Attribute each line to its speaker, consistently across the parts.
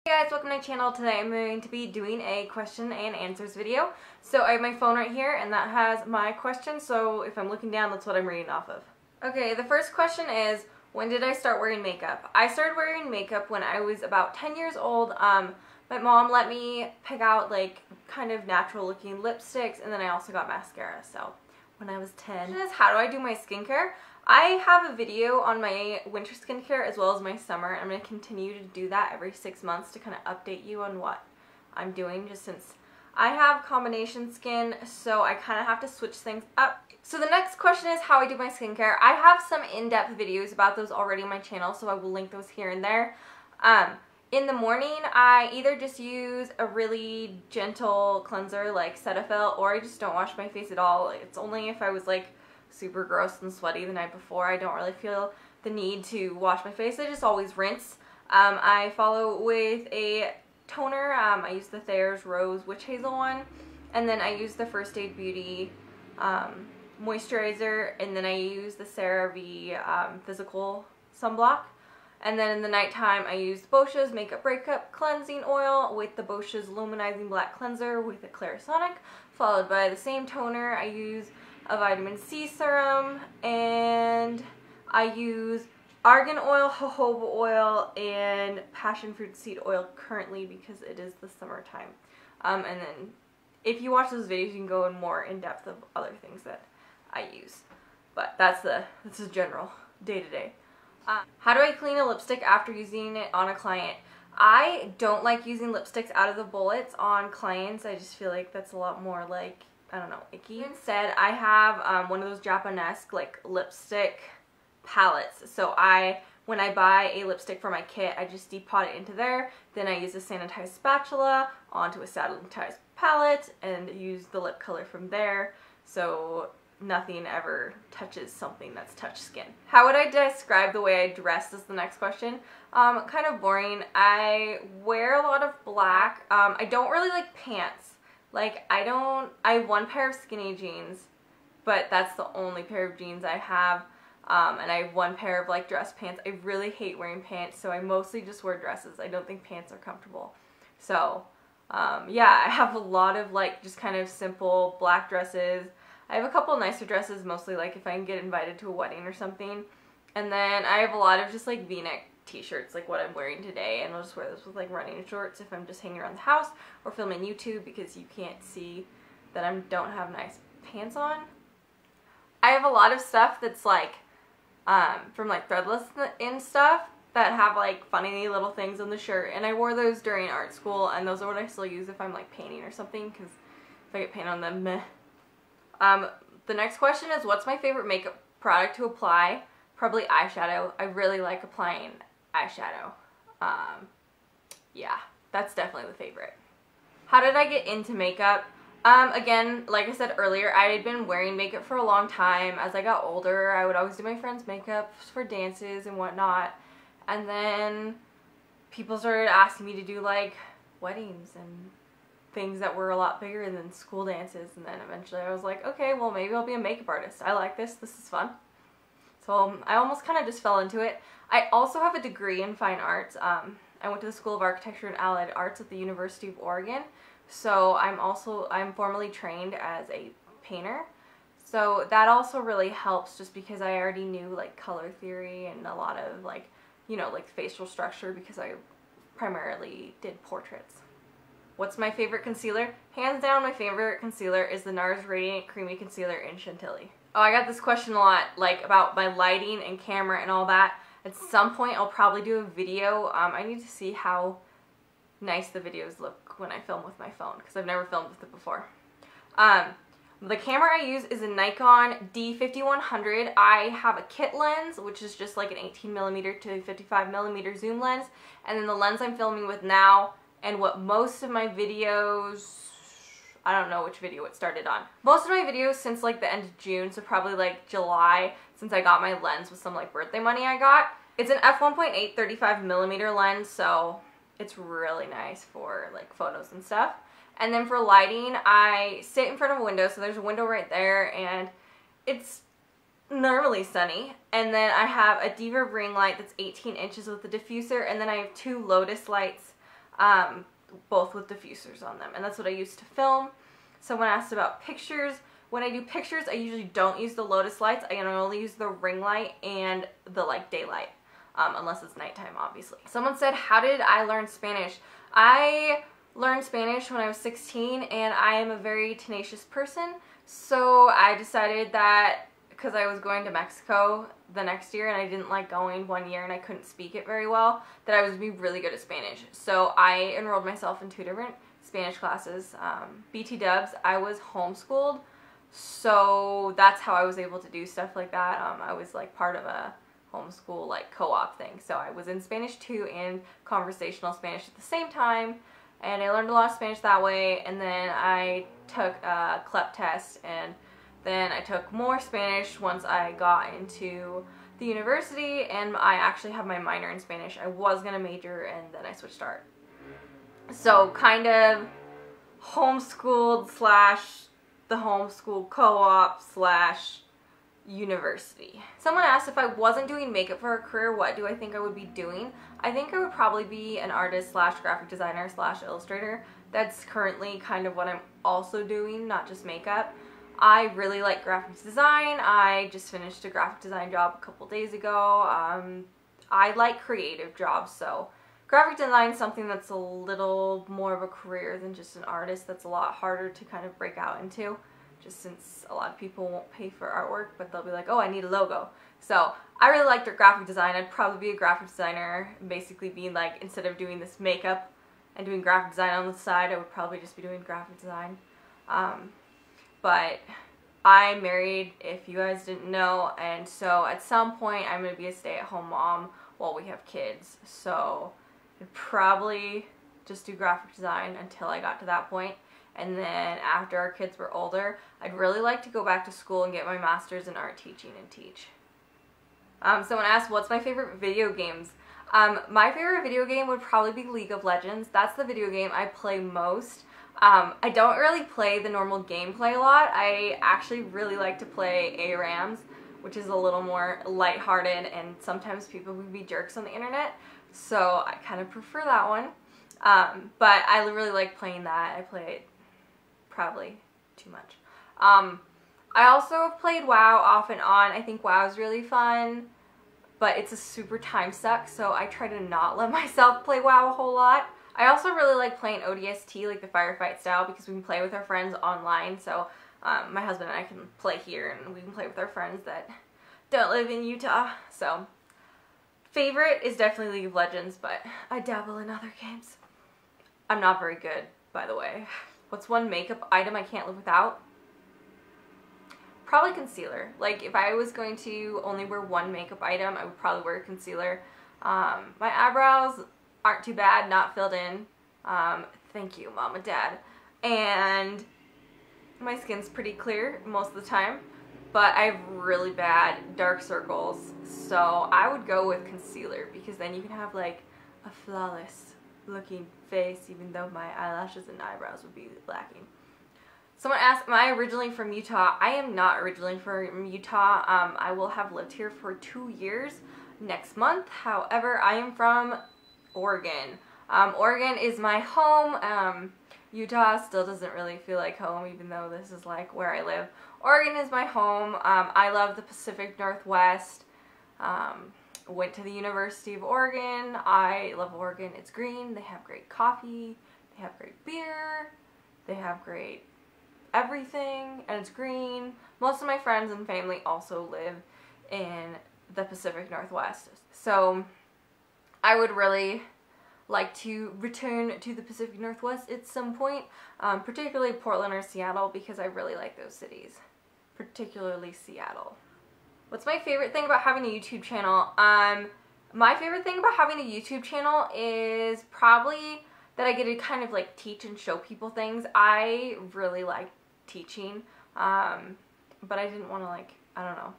Speaker 1: Hey guys, welcome to my channel. Today I'm going to be doing a question and answers video. So I have my phone right here and that has my question, so if I'm looking down, that's what I'm reading off of. Okay, the first question is, when did I start wearing makeup? I started wearing makeup when I was about 10 years old. My mom let me pick out like kind of natural looking lipsticks, and then I also got mascara, so when I was 10. Is how do I do my skincare? I have a video on my winter skincare as well as my summer. I'm going to continue to do that every 6 months to kind of update you on what I'm doing, just since I have combination skin, so I kind of have to switch things up. So the next question is how I do my skincare. I have some in-depth videos about those already on my channel, so I will link those here and there. In the morning, I either just use a really gentle cleanser like Cetaphil, or I just don't wash my face at all. It's only if I was like super gross and sweaty the night before. I don't really feel the need to wash my face. I just always rinse. I follow with a toner. I use the Thayer's Rose Witch Hazel one, and then I use the First Aid Beauty moisturizer, and then I use the CeraVe Physical Sunblock. And then in the nighttime, I use Boscia's Makeup Breakup Cleansing Oil with the Boscia's Luminizing Black Cleanser with a Clarisonic, followed by the same toner. I use a vitamin C serum, and I use argan oil, jojoba oil, and passion fruit seed oil currently because it is the summertime. And then if you watch those videos, you can go in more in depth of other things that I use. But that's a general day-to-day. How do I clean a lipstick after using it on a client? I don't like using lipsticks out of the bullets on clients. I just feel like that's a lot more like, I don't know, icky. Instead, I have one of those Japanesque like lipstick palettes. So when I buy a lipstick for my kit, I just depot it into there. Then I use a sanitized spatula onto a sanitized palette and use the lip color from there. So nothing ever touches something that's touched skin. How would I describe the way I dress is the next question. Kind of boring. I wear a lot of black. I don't really like pants. Like, I have one pair of skinny jeans, but that's the only pair of jeans I have. And I have one pair of like dress pants. I really hate wearing pants, so I mostly just wear dresses. I don't think pants are comfortable. So, yeah, I have a lot of like just kind of simple black dresses. I have a couple nicer dresses, mostly like if I can get invited to a wedding or something. And then I have a lot of just like V-neck t-shirts, like what I'm wearing today, and I'll just wear this with like running shorts if I'm just hanging around the house or filming YouTube because you can't see that I don't have nice pants on. I have a lot of stuff that's like from like Threadless and stuff that have like funny little things on the shirt, and I wore those during art school, and those are what I still use if I'm like painting or something, because if I get paint on them, meh. The next question is, what's my favorite makeup product to apply? Probably eyeshadow. I really like applying eyeshadow. Yeah, that's definitely the favorite. How did I get into makeup? Again, like I said earlier, I had been wearing makeup for a long time. As I got older, I would always do my friends' makeup for dances and whatnot. And then people started asking me to do like weddings and things that were a lot bigger than school dances, and then eventually I was like, okay, well maybe I'll be a makeup artist. I like this is fun. So I almost kind of just fell into it. I also have a degree in fine arts. I went to the School of Architecture and Allied Arts at the University of Oregon, so I'm formally trained as a painter. So that also really helps, just because I already knew like color theory and a lot of like, you know, like facial structure, because I primarily did portraits. What's my favorite concealer? Hands down, my favorite concealer is the NARS Radiant Creamy Concealer in Chantilly. Oh, I got this question a lot, like about my lighting and camera and all that. At some point, I'll probably do a video. I need to see how nice the videos look when I film with my phone, because I've never filmed with it before. The camera I use is a Nikon D5100. I have a kit lens, which is just like an 18mm to 55mm zoom lens. And then the lens I'm filming with now, and what most of my videos, I don't know which video it started on. Most of my videos since like the end of June, so probably like July, since I got my lens with some like birthday money I got. It's an f1.8 35mm lens, so it's really nice for like photos and stuff. And then for lighting, I sit in front of a window, so there's a window right there, and it's normally sunny. And then I have a Diva ring light that's 18 inches with a diffuser, and then I have two Lotus lights both with diffusers on them. And that's what I use to film. Someone asked about pictures. When I do pictures, I usually don't use the Lotus lights. I only use the ring light and the like daylight, unless it's nighttime, obviously. Someone said, how did I learn Spanish? I learned Spanish when I was 16, and I am a very tenacious person. So I decided that because I was going to Mexico the next year and I didn't like going 1 year and I couldn't speak it very well, that I was be really good at Spanish. So I enrolled myself in 2 different Spanish classes. BT Dubs, I was homeschooled, so that's how I was able to do stuff like that. I was like part of a homeschool like co-op thing. So I was in Spanish 2 and conversational Spanish at the same time, and I learned a lot of Spanish that way. And then I took a CLEP test, and then I took more Spanish once I got into the university, and I actually have my minor in Spanish. I was going to major, and then I switched art. So kind of homeschooled slash the homeschool co-op slash university. Someone asked if I wasn't doing makeup for a career, what do I think I would be doing? I think I would probably be an artist slash graphic designer slash illustrator. That's currently kind of what I'm also doing, not just makeup. I really like graphic design. I just finished a graphic design job a couple days ago. I like creative jobs, so graphic design is something that's a little more of a career than just an artist. That's a lot harder to kind of break out into, just since a lot of people won't pay for artwork, but they'll be like, oh, I need a logo. So I really liked graphic design. I'd probably be a graphic designer, basically being like, instead of doing this makeup and doing graphic design on the side, I would probably just be doing graphic design. But I'm married, if you guys didn't know, and so at some point I'm going to be a stay-at-home mom while we have kids. So I'd probably just do graphic design until I got to that point. And then after our kids were older, I'd really like to go back to school and get my master's in art teaching and teach. Someone asked, what's my favorite video games? My favorite video game would probably be League of Legends. That's the video game I play most. I don't really play the normal gameplay a lot. I actually really like to play ARAMs, which is a little more lighthearted, and sometimes people would be jerks on the internet, so I kind of prefer that one. But I really like playing that. I play it probably too much. I also have played WoW off and on. I think WoW is really fun, but it's a super time suck, so I try to not let myself play WoW a whole lot. I also really like playing ODST, like the firefight style, because we can play with our friends online. So my husband and I can play here, and we can play with our friends that don't live in Utah. So favorite is definitely League of Legends, but I dabble in other games. I'm not very good, by the way. What's one makeup item I can't live without? Probably concealer. Like, if I was going to only wear one makeup item, I would probably wear concealer. My eyebrows aren't too bad, not filled in. Thank you, Mom and Dad. And my skin's pretty clear most of the time, but I have really bad dark circles, so I would go with concealer, because then you can have like a flawless looking face, even though my eyelashes and eyebrows would be lacking. Someone asked, am I originally from Utah? I am not originally from Utah. I will have lived here for 2 years next month. However, I am from Oregon. Oregon is my home. Utah still doesn't really feel like home, even though this is like where I live. Oregon is my home. I love the Pacific Northwest. Went to the University of Oregon. I love Oregon. It's green. They have great coffee. They have great beer. They have great everything, and it's green. Most of my friends and family also live in the Pacific Northwest. So I would really like to return to the Pacific Northwest at some point, particularly Portland or Seattle, because I really like those cities, particularly Seattle. What's my favorite thing about having a YouTube channel? My favorite thing about having a YouTube channel is probably that I get to kind of like teach and show people things. I really like teaching, but I didn't want to, like, I don't know.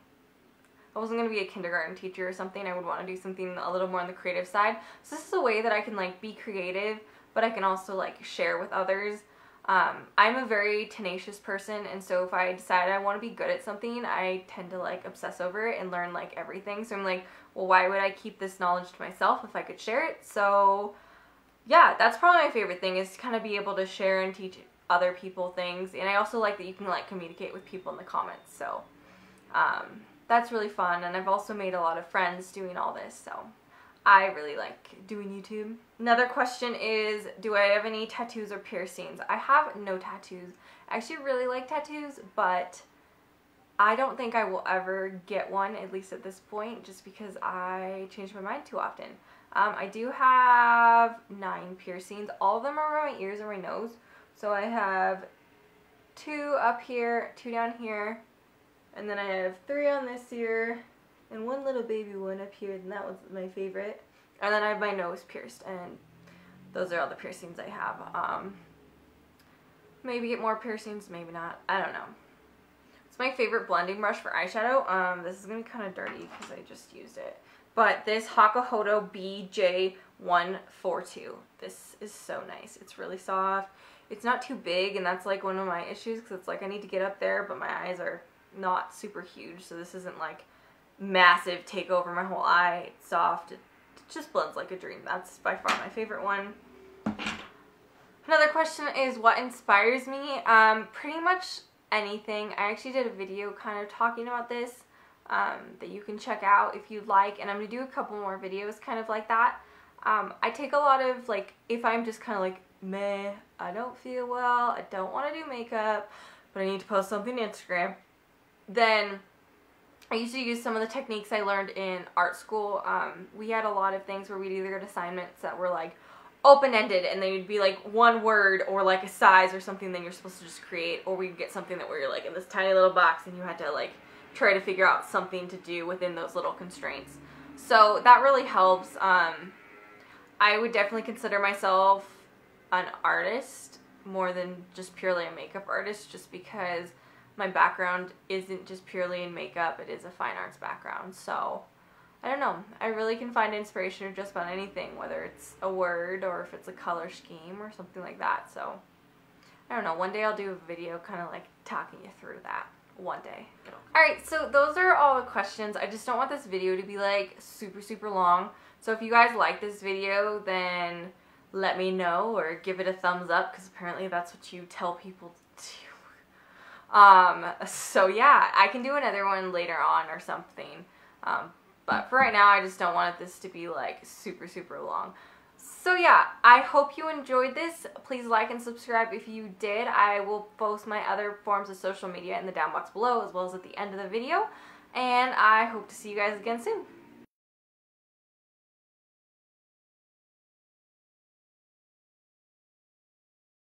Speaker 1: I wasn't going to be a kindergarten teacher or something. I would want to do something a little more on the creative side. So this is a way that I can like be creative, but I can also like share with others. I'm a very tenacious person, and so if I decide I want to be good at something, I tend to like obsess over it and learn like everything. So I'm like, well, why would I keep this knowledge to myself if I could share it? So yeah, that's probably my favorite thing, is to kind of be able to share and teach other people things. And I also like that you can like communicate with people in the comments. So that's really fun. And I've also made a lot of friends doing all this. So I really like doing YouTube. Another question is, do I have any tattoos or piercings? I have no tattoos. I actually really like tattoos, but I don't think I will ever get one, at least at this point, just because I change my mind too often. I do have 9 piercings. All of them are around my ears and my nose. So I have 2 up here, 2 down here, and then I have 3 on this ear, and 1 little baby one up here, and that was my favorite. And then I have my nose pierced, and those are all the piercings I have. Maybe get more piercings, maybe not. I don't know. It's my favorite blending brush for eyeshadow. This is going to be kind of dirty because I just used it. But this Hakuhodo BJ142. This is so nice. It's really soft. It's not too big, and that's like one of my issues, because it's like I need to get up there, but my eyes are not super huge, so this isn't like massive take over my whole eye. It's soft. It just blends like a dream. That's by far my favorite one. Another question is, what inspires me? Pretty much anything. I actually did a video kind of talking about this that you can check out if you'd like, and I'm going to do a couple more videos kind of like that. I take a lot of, like, if I'm just kind of like, meh, I don't feel well, I don't want to do makeup, but I need to post something on Instagram, then I used to use some of the techniques I learned in art school. We had a lot of things where we'd either get assignments that were like open-ended, and they would be like one word or like a size or something that you're supposed to just create, or we'd get something that where you're like in this tiny little box and you had to like try to figure out something to do within those little constraints. So that really helps. I would definitely consider myself an artist more than just purely a makeup artist, just because my background isn't just purely in makeup, it is a fine arts background. So I don't know, I really can find inspiration in just about anything, whether it's a word or if it's a color scheme or something like that. So I don't know, one day I'll do a video kind of like talking you through that. One day. Alright, so those are all the questions. I just don't want this video to be like super long. So if you guys like this video, then let me know or give it a thumbs up, because apparently that's what you tell people to do. So yeah, I can do another one later on or something. But for right now, I just don't want this to be like super long. So yeah, I hope you enjoyed this. Please like and subscribe if you did. I will post my other forms of social media in the down box below, as well as at the end of the video. And I hope to see you guys again soon.